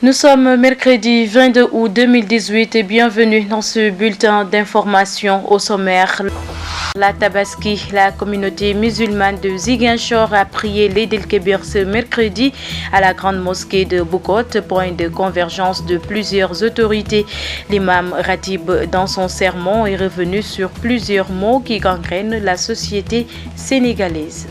Nous sommes mercredi 22 août 2018 et bienvenue dans ce bulletin d'information au sommaire. La Tabaski, la communauté musulmane de Ziguinchor a prié l'Eid el-Kébir ce mercredi à la grande mosquée de Boucotte, point de convergence de plusieurs autorités. L'imam Ratib, dans son sermon, est revenu sur plusieurs maux qui gangrènent la société sénégalaise.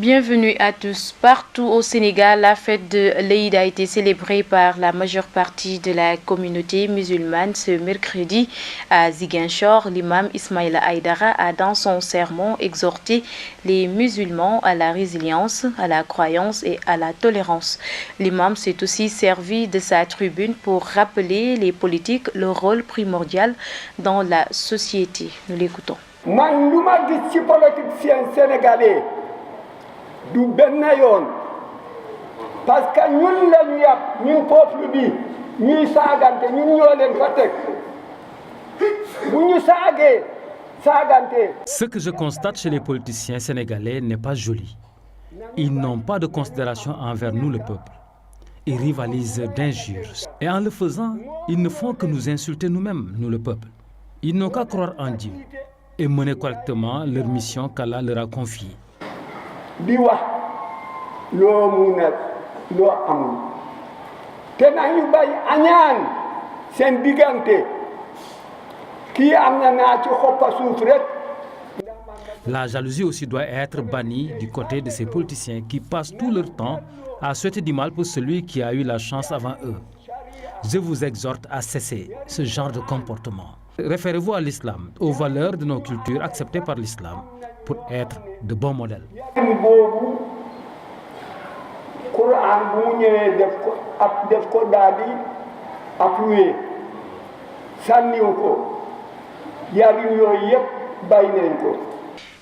Bienvenue à tous. Partout au Sénégal, la fête de l'Eid a été célébrée par la majeure partie de la communauté musulmane ce mercredi à Ziguinchor. L'imam Ismaïla Aïdara a dans son sermon exhorté les musulmans à la résilience, à la croyance et à la tolérance. L'imam s'est aussi servi de sa tribune pour rappeler les politiques leur rôle primordial dans la société. Nous l'écoutons. du benn yoon parce que ñun lañu yàpp ñun peuple bi ñuy saagante ñun ñoo leen fa teg bu ñu saagante. Ce que je constate chez les politiciens sénégalais n'est pas joli. Ils n'ont pas de considération envers nous le peuple. Ils rivalisent d'injures. Et en le faisant, ils ne font que nous insulter nous-mêmes, nous le peuple. Ils n'ont qu'à croire en Dieu et mener correctement leur mission qu'Allah leur a confiée. di wax loo mun a loo amul te nañu bay añaan seen diggante kii am na naa ci xoppa suuf rek. La jalousie aussi doit être bannie du côté de ces politiciens qui passent tout leur temps à souhaiter du mal pour celui qui a eu la chance avant eux. Je vous exhorte à cesser ce genre de comportement. Référez-vous à l'islam, aux valeurs de nos cultures acceptées par l'islam pour être de bons modèles.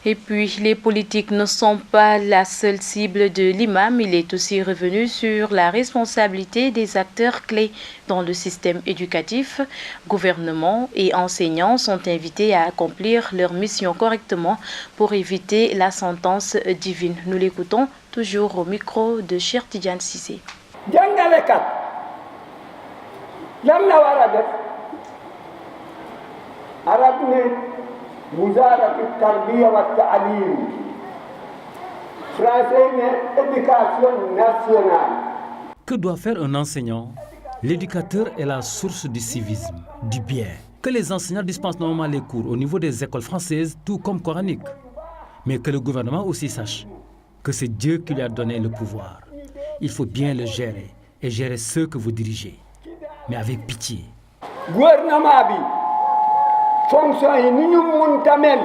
Et puis, les politiques ne sont pas la seule cible de l'imam. Il est aussi revenu sur la responsabilité des acteurs clés dans le système éducatif. Gouvernement et enseignants sont invités à accomplir leur mission correctement pour éviter la sentence divine. Nous l'écoutons toujours au micro de Cheikh Tidiane Cissé. Que doit faire un enseignant? L'éducateur est la source du civisme, du bien. Que les enseignants dispensent normalement les cours au niveau des écoles françaises, tout comme coraniques. Mais que le gouvernement aussi sache que c'est Dieu qui lui a donné le pouvoir. Il faut bien le gérer et gérer ceux que vous dirigez, mais avec pitié. Gouvernement bi fonction yi ni ñu mun tamel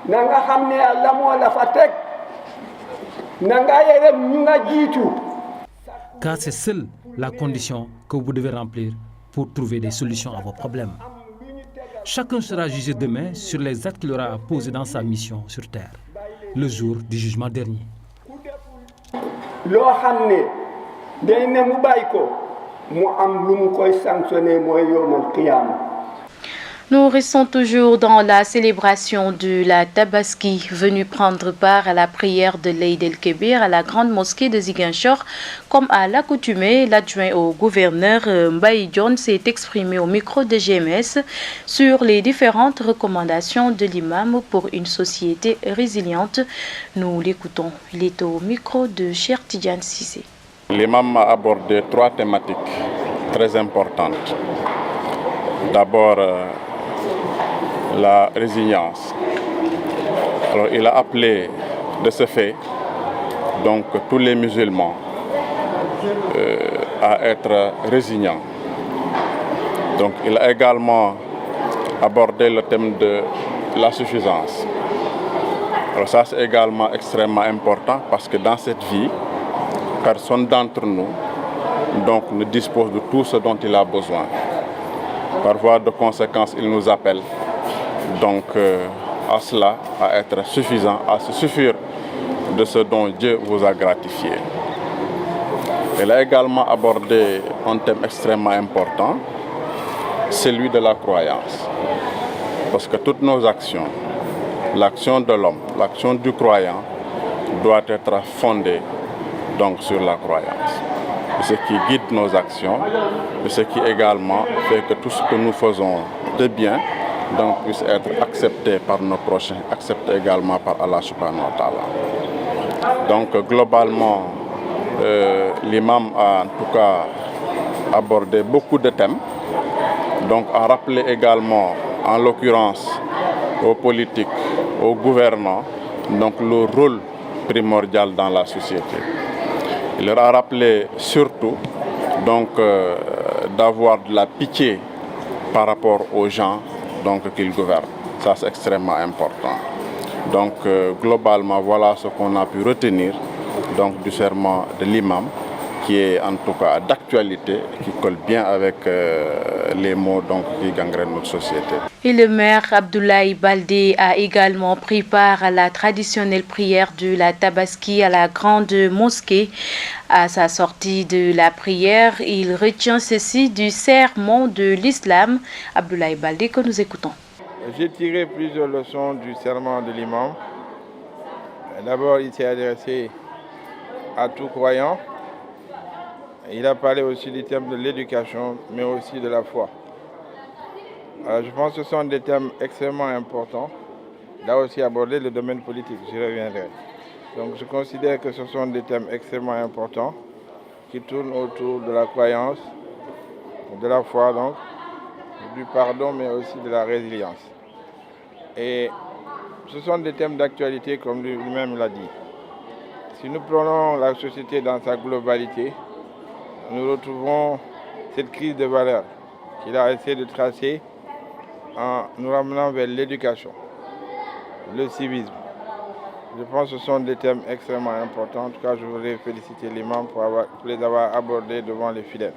na nga xam ne Yàlla moo la fa teg na nga yërëm ñu nga jiitu. Car c'est seule la condition que vous devez remplir pour trouver des solutions à vos problèmes. Chacun sera jugé demain sur les actes qu'il aura posés dans sa mission sur terre, le jour du jugement dernier. Loo xam ne day ne mu bàyyi ko mu am lu mu koy sanctionné mooy yawmal qiyaama. Nous restons toujours dans la célébration de la Tabaski, venue prendre part à la prière de l'Eid el-Kébir à la grande mosquée de Ziguinchor. Comme à l'accoutumée, l'adjoint au gouverneur Mbaye John s'est exprimé au micro de GMS sur les différentes recommandations de l'imam pour une société résiliente. Nous l'écoutons. Il est au micro de Cheikh Tidiane Cissé. L'imam a abordé trois thématiques très importantes. D'abord, la résilience. Alors, il a appelé de ce fait donc tous les musulmans à être résilients. Donc, il a également abordé le thème de la suffisance. Alors ça, c'est également extrêmement important parce que dans cette vie, personne d'entre nous donc, ne dispose de tout ce dont il a besoin. Par voie de conséquence, il nous appelle donc à cela, à être suffisant, à se suffire de ce dont Dieu vous a gratifié. Il a également abordé un thème extrêmement important, celui de la croyance. Parce que toutes nos actions, l'action de l'homme, l'action du croyant, doit être fondée donc sur la croyance. C'est ce qui guide nos actions, c'est ce qui également fait que tout ce que nous faisons de bien donc, puisse être accepté par nos prochains, accepté également par Allah subhanahu wa ta'ala. Donc globalement, l'imam a en tout cas abordé beaucoup de thèmes, donc a rappelé également, en l'occurrence, aux politiques, aux gouvernants, donc le rôle primordial dans la société. Il leur a rappelé surtout donc d'avoir de la pitié par rapport aux gens donc qu'ils gouvernent. Ça c'est extrêmement important. Donc globalement voilà ce qu'on a pu retenir donc du serment de l'imam, qui est en tout cas d'actualité, qui colle bien avec les mots donc, qui gangrènent notre société. Et le maire Abdoulaye Baldé a également pris part à la traditionnelle prière de la Tabaski à la grande mosquée. À sa sortie de la prière, il retient ceci du sermon de l'islam. Abdoulaye Baldé, que nous écoutons. J'ai tiré plusieurs leçons du serment de l'imam. D'abord, il s'est adressé à tout croyant. Il a parlé aussi du thème de l'éducation, mais aussi de la foi. Je pense que ce sont des thèmes extrêmement importants. Il a aussi abordé le domaine politique, j'y reviendrai. Donc je considère que ce sont des thèmes extrêmement importants qui tournent autour de la croyance, de la foi donc, du pardon, mais aussi de la résilience. Et ce sont des thèmes d'actualité, comme lui-même l'a dit. Si nous prenons la société dans sa globalité, nous retrouvons cette crise de valeurs qu'il a essayé de tracer en nous ramenant vers l'éducation, le civisme. Je pense que ce sont des thèmes extrêmement importants. En tout cas, je voudrais féliciter l'imam pour les avoir abordés devant les fidèles.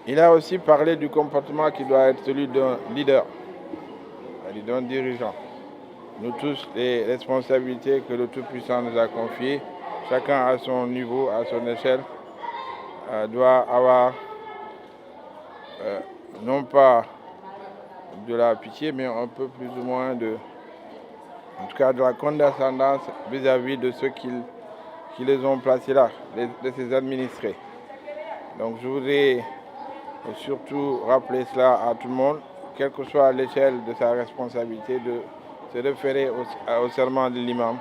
Il a aussi parlé du comportement qui doit être celui d'un leader, c'est-à-dire d'un dirigeant. Nous tous, les responsabilités que le Tout-Puissant nous a confiées, chacun à son niveau, à son échelle, doit avoir non pas de la pitié, mais un peu plus ou moins en tout cas de la condescendance vis-à-vis de ceux qui les ont placés là, de ses administrés. Donc je voudrais surtout rappeler cela à tout le monde, quelle que soit l'échelle de sa responsabilité, de se référer au serment de l'imam,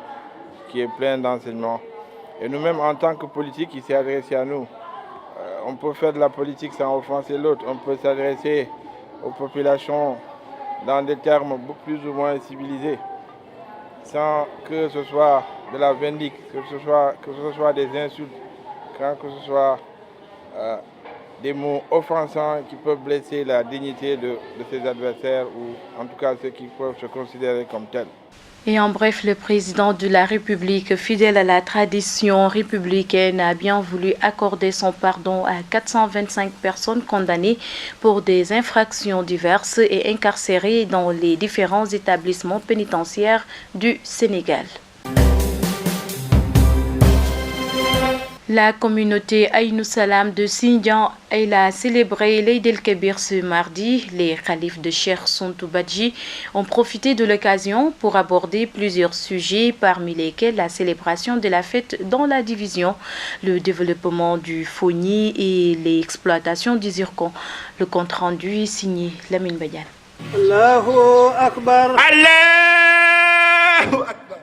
qui est plein d'enseignements. Et nous-mêmes, en tant que politique, il s'est adressé à nous. On peut faire de la politique sans offenser l'autre. On peut s'adresser aux populations dans des termes plus ou moins civilisés, sans que ce soit de la vindique, que ce soit des insultes, que ce soit des mots offensants qui peuvent blesser la dignité de ses adversaires ou en tout cas ceux qui peuvent se considérer comme tels. Et en bref, le président de la République, fidèle à la tradition républicaine, a bien voulu accorder son pardon à 425 personnes condamnées pour des infractions diverses et incarcérées dans les différents établissements pénitentiaires du Sénégal. La communauté Aïnou Salam de Sindian a célébré l'Eid el-Kébir ce mardi. Les khalifes de Cheikh Suntou Badji ont profité de l'occasion pour aborder plusieurs sujets, parmi lesquels la célébration de la fête dans la division, le développement du Fogny et l'exploitation du zircon. Le compte rendu est signé Lamine Badiane. Allahu Akbar. Allahu Akbar.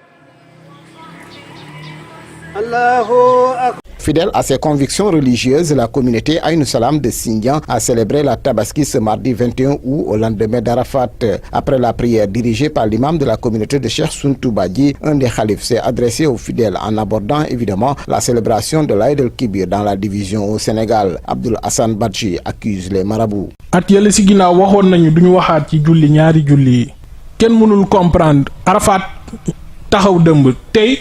Allahu Akbar. Fidèle à ses convictions religieuses, la communauté Aïnou Salam de Sindian a célébré la Tabaski ce mardi 21 août au lendemain d'Arafat. Après la prière dirigée par l'imam de la communauté de Cheikh Suntou Badji, un des khalifes s'est adressé aux fidèles en abordant évidemment la célébration de l'Aïd el-Kébir dans la division au Sénégal. Abdoul Hassan Badji accuse les marabouts. At yële si ginnaaw waxoon nañu duñu waxaat ci julli ñaari julli yi kenn mënul comprendre Arafat taxaw dëmb tey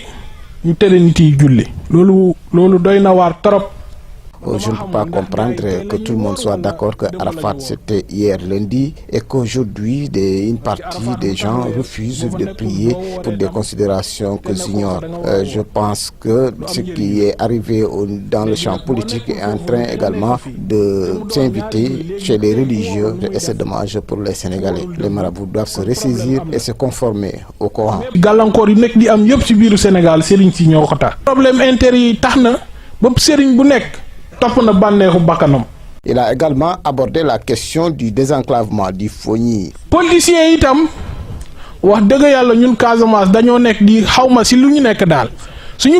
ñu tere nit yi julli loolu doy na waar trop. Je ne peux pas comprendre que tout le monde soit d'accord que Arafat c'était hier lundi et qu'aujourd'hui une partie des gens refusent de prier pour des considérations que j'ignore. Je pense que ce qui est arrivé dans le champ politique est en train également de s'inviter chez les religieux et c'est dommage pour les Sénégalais. Les marabouts doivent se ressaisir et se conformer au Coran. Gàllankoor yi nekk di am yëpp ci biiru Sénégal sëriñ si ñoo ko tax. Problème intérêt yi tax na bopp sëriñ bu nekk topp na bànneexu bakkanam. Il a également abordé la question du désenclavement du Fogny. Politiciens yi itam wax dëgg yàlla ñun Casamance dañoo nekk di xawma si lu ñu nekk daal suñu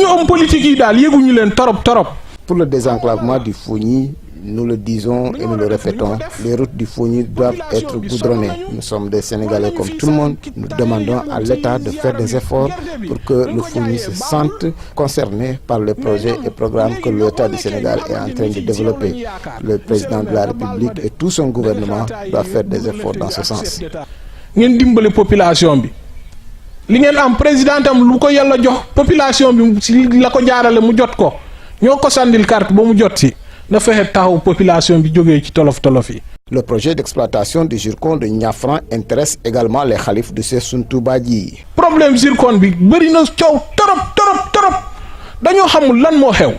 homme politique yi daal yëguñu leen torop. Pour le désenclavement du Fogny, nous le disons et nous le répétons, les routes du Fogny doivent être goudronnées. Nous sommes des Sénégalais comme tout le monde. Nous demandons à l'État de faire des efforts pour que le Fogny se sente concerné par les projets et programmes que l'État du Sénégal est en train de développer. Le président de la République et tout son gouvernement doivent faire des efforts dans ce sens. ngeen dimbale population bi li ngeen am président am lu ko yàlla jox population bi si la ko jaarale mu jot ko ñoo ko sandil carte ba mu jot si na fexe taxaw population bi jógee ci tolof yi. Le projet d'exploitation du zircon de Niafran intéresse également les khalifes de Sessoun Touba-Dji. problème zircon bi bëri na coow torop dañoo xamul lan moo xew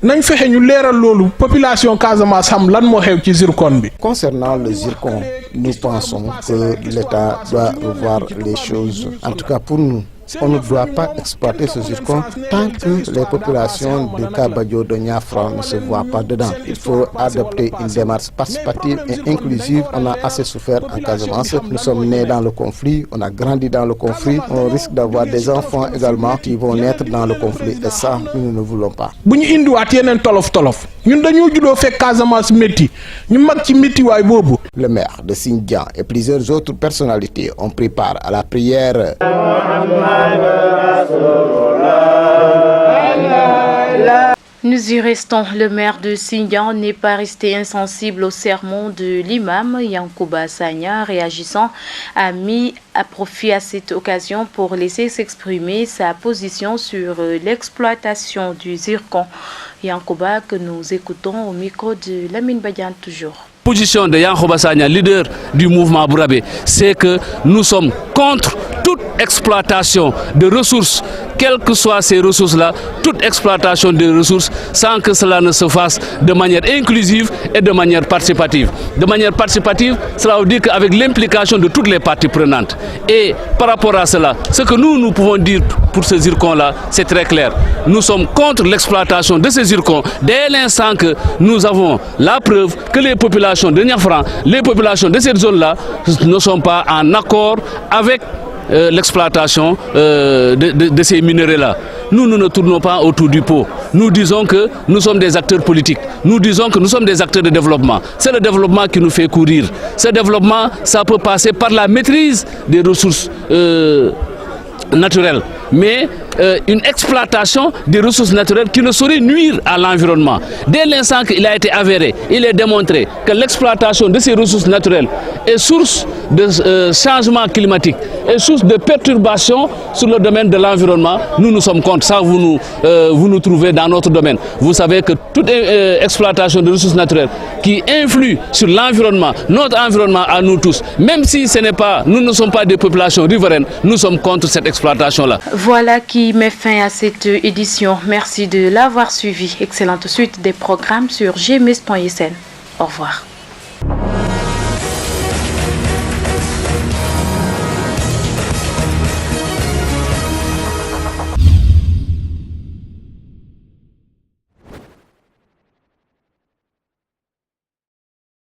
nañ fexe ñu leeral loolu population Casamance xam lan moo xew ci zircon bi. Concernant le zircon, nous pensons que l'État doit revoir les choses. En tout cas pour nous, on ne doit pas exploiter ce zircon tant que les populations de Kabadio, de Niafran ne se voient pas dedans. Il faut adopter une démarche participative et inclusive. On a assez souffert en Casamance. Nous sommes nés dans le conflit, on a grandi dans le conflit. On risque d'avoir des enfants également qui vont naître dans le conflit. Et ça, nous ne voulons pas. bu ñu indiwaat yeneen tolof ñun dañoo juddoo fekk Casamance métti ñu mag ci métti waay boobu. Le maire de Sindian et plusieurs autres personnalités ont pris part à la prière. Nous y restons. Le maire de Sindian n'est pas resté insensible au sermon de l'imam Yankouba Sagna. Réagissant, a mis à profit à cette occasion pour laisser s'exprimer sa position sur l'exploitation du zircon. Yankouba, que nous écoutons au micro de Lamine Badian toujours. Position de Yankouba Sagna, leader du mouvement Bourabé, c'est que nous sommes contre toute exploitation de ressources, quelles que soient ces ressources-là, toute exploitation de ressources, sans que cela ne se fasse de manière inclusive et de manière participative. De manière participative, cela veut dire qu'avec l'implication de toutes les parties prenantes. Et par rapport à cela, ce que nous pouvons dire pour ce zircon-là, c'est très clair. Nous sommes contre l'exploitation de ces zircons dès l'instant que nous avons la preuve que les populations de Niafran, les populations de cette zone-là ne sont pas en accord avec l'exploitation de ces minéraux-là. Nous ne tournons pas autour du pot. Nous disons que nous sommes des acteurs politiques. Nous disons que nous sommes des acteurs de développement. C'est le développement qui nous fait courir. Ce développement, ça peut passer par la maîtrise des ressources naturelles. Mais une exploitation des ressources naturelles qui ne saurait nuire à l'environnement. Dès l'instant qu'il a été avéré, il est démontré que l'exploitation de ces ressources naturelles est source de changement climatique, est source de perturbations sur le domaine de l'environnement. Nous sommes contre ça, vous nous trouvez dans notre domaine. Vous savez que toute exploitation de ressources naturelles qui influe sur l'environnement, notre environnement à nous tous, même si nous ne sommes pas des populations riveraines, nous sommes contre cette exploitation-là. Voilà qui met fin à cette édition. Merci de l'avoir suivi. Excellente suite des programmes sur gms.sn. Au revoir.